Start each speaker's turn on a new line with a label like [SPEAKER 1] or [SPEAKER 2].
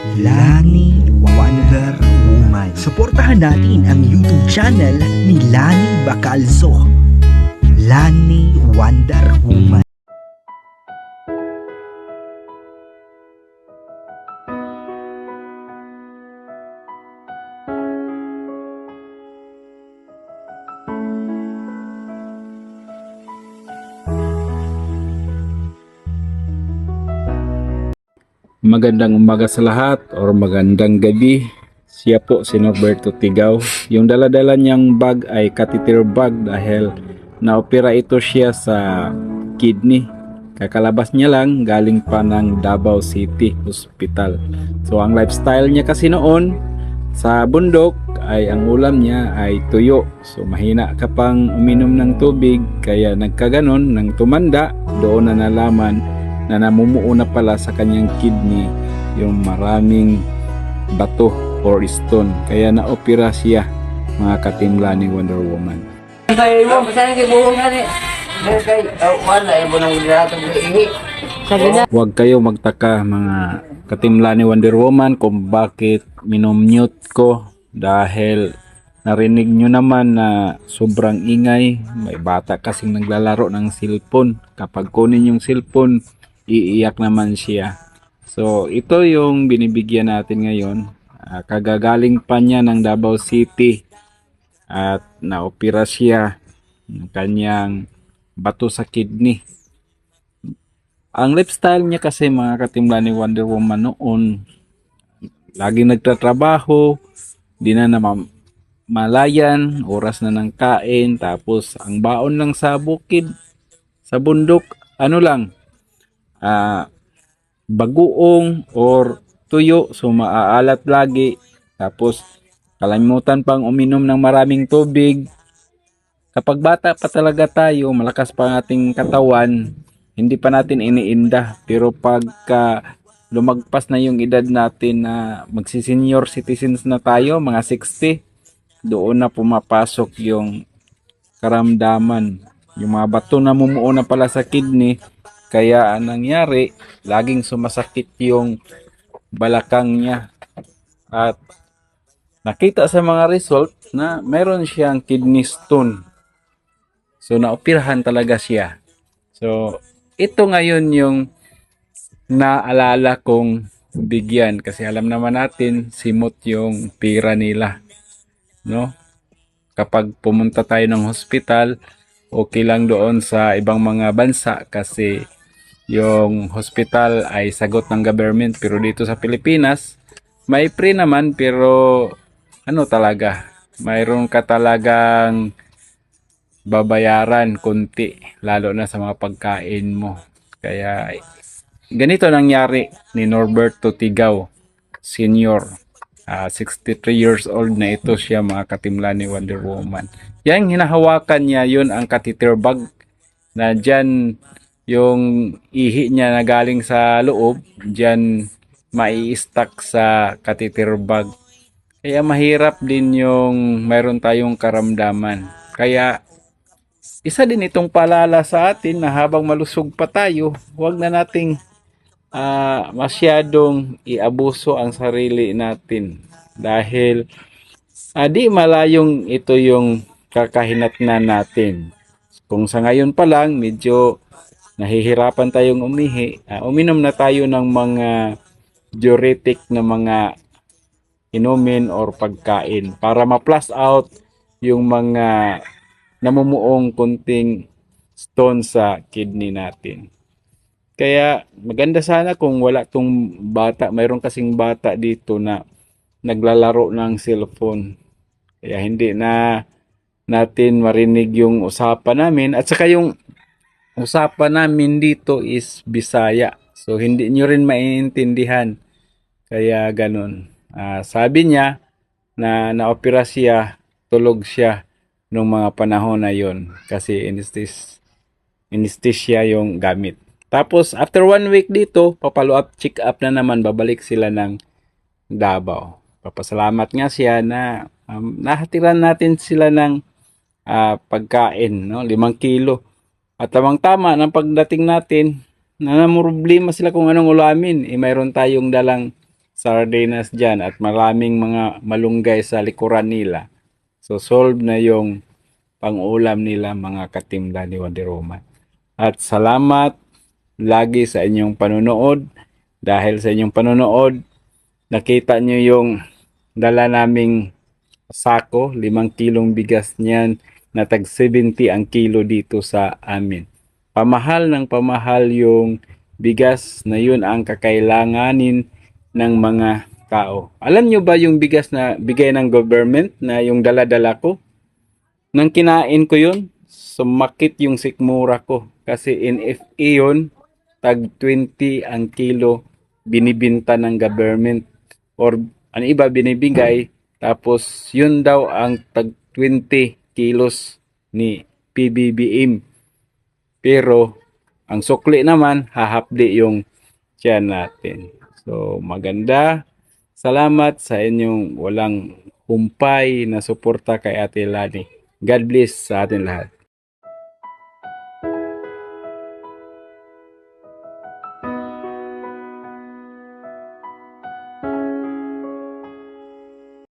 [SPEAKER 1] Lani Wonder Woman. Suportahan natin ang YouTube channel ni Lani Bacalzo. Lani Wonder Woman.
[SPEAKER 2] Magandang umaga sa lahat or magandang gabi. Siya po si Norberto Tigaw. Yung daladala niyang bag ay catheter bag dahil naopera ito siya sa kidney. Kakalabas niya lang galing pa ng Davao City Hospital. So ang lifestyle niya kasi noon sa bundok ay ang ulam niya ay tuyo. So mahina ka pang uminom ng tubig kaya nagkaganon nang tumanda doon na nalaman na namumuo na pala sa kanyang kidney yung maraming bato or stone. Kaya na-opera siya, mga katimla ni Wonder Woman.
[SPEAKER 3] Kaya mo, pasanin kay buhong nga ni. Kay, wala, ibo nang ilatong ihi.
[SPEAKER 2] Huwag kayo magtaka mga katimla ni Wonder Woman kung bakit minomute ko dahil narinig nyo naman na sobrang ingay. May bata kasing naglalaro ng cellphone. Kapag kunin yung cellphone, iiyak naman siya. So ito yung binibigyan natin ngayon. Kagagaling pa niya ng Davao City at naopera siya ng kanyang bato sa kidney. Ang lifestyle niya kasi mga katimla ni Wonder Woman noon, laging nagtatrabaho, di na malayan, oras na ng kain, tapos ang baon lang sa bukid, sa bundok, ano lang, bagoong or tuyo, so maaalat lagi, tapos kalimutan pang uminom ng maraming tubig. Kapag bata pa talaga tayo, malakas pa ang ating katawan, hindi pa natin iniinda, pero pagka lumagpas na yung edad natin na magsi-senior citizens na tayo, mga 60, doon na pumapasok yung karamdaman, yung mga bato na mumuo na pala sa kidney. Kaya ang nangyari, laging sumasakit yung balakang niya. At nakita sa mga result na meron siyang kidney stone. So naoperahan talaga siya. So ito ngayon yung naalala kong bigyan kasi alam naman natin simot yung pira nila, no? Kapag pumunta tayo ng hospital, okay lang doon sa ibang mga bansa kasi yung hospital ay sagot ng government, pero dito sa Pilipinas may free naman, pero ano talaga, mayroon ka talagang babayaran konti, lalo na sa mga pagkain mo. Kaya ganito nangyari ni Norberto Tigaw Senior. 63 years old na ito siya, mga katimla ni Wonder Woman. Yang hinahawakan niya, yun ang catheter bag na dyan yung ihi niya na galing sa loob, dyan mai-stack sa catheter bag. Kaya mahirap din yung mayroon tayong karamdaman. Kaya isa din itong paalala sa atin na habang malusog pa tayo, huwag na nating masyadong iabuso ang sarili natin. Dahil di malayong ito yung kakahinatnan natin. Kung sa ngayon pa lang, medyo nahihirapan tayong umihi, uminom na tayo ng mga diuretic na mga inumin or pagkain para ma-flush out yung mga namumuong kunting stone sa kidney natin. Kaya maganda sana kung wala tong bata, mayroon kasing bata dito na naglalaro ng cellphone. Kaya hindi na natin marinig yung usapan namin, at saka yung usapan namin dito is Bisaya. So hindi nyo rin maintindihan. Kaya ganun. Sabi niya na naopera siya, tulog siya nung mga panahon na yon kasi anesthesia yung gamit. Tapos after 1 week dito, papalo up, check up na naman, babalik sila ng Davao. Papasalamat nga siya na nahatiran natin sila ng pagkain, no? 5 kilo. At tamang-tama ng pagdating natin, na problema sila kung anong ulamin. Mayroon tayong dalang sardinas dyan at maraming mga malunggay sa likuran nila. So solve na yung pang-ulam nila mga katimla ni Wonder Woman. At salamat lagi sa inyong panonood. Dahil sa inyong panonood, nakita nyo yung dala naming sako, 5 kilong bigas niyan na tag 70 ang kilo dito sa amin. Pamahal ng pamahal yung bigas na yun ang kakailanganin ng mga tao. Alam nyo ba yung bigas na bigay ng government na yung dala-dala ko? Nang kinain ko yun, sumakit yung sikmura ko. Kasi NFA yun, tag 20 ang kilo binibinta ng government. Or ano iba binibigay, tapos yun daw ang tag 20 kilos ni PBBM. Pero ang sukli naman, hahapdi yung tiyan natin. So maganda. Salamat sa inyong walang humpay na suporta kay Ate Lani. God bless sa atin lahat.